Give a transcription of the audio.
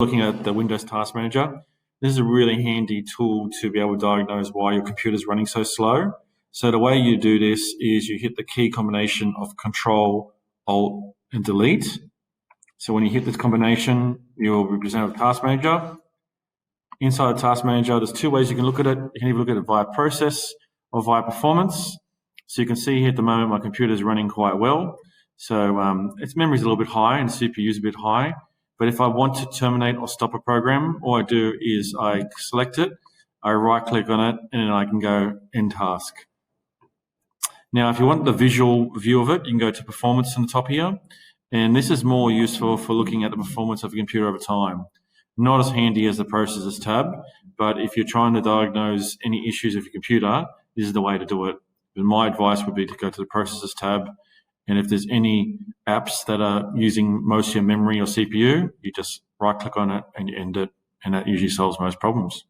Looking at the Windows Task Manager, this is a really handy tool to be able to diagnose why your computer is running so slow. So the way you do this is you hit the key combination of Control, Alt, and Delete. So when you hit this combination, you'll be presented with Task Manager. Inside the Task Manager, there's two ways you can look at it. You can either look at it via process or via performance. So you can see here at the moment my computer is running quite well. So its memory is a little bit high and CPU is a bit high. But if I want to terminate or stop a program, all I do is I select it, I right-click on it, and then I can go End Task. Now, if you want the visual view of it, you can go to Performance on the top here. And this is more useful for looking at the performance of a computer over time. Not as handy as the Processes tab, but if you're trying to diagnose any issues with your computer, this is the way to do it. And my advice would be to go to the Processes tab, and if there's any apps that are using most of your memory or CPU, you just right-click on it and you end it, and that usually solves most problems.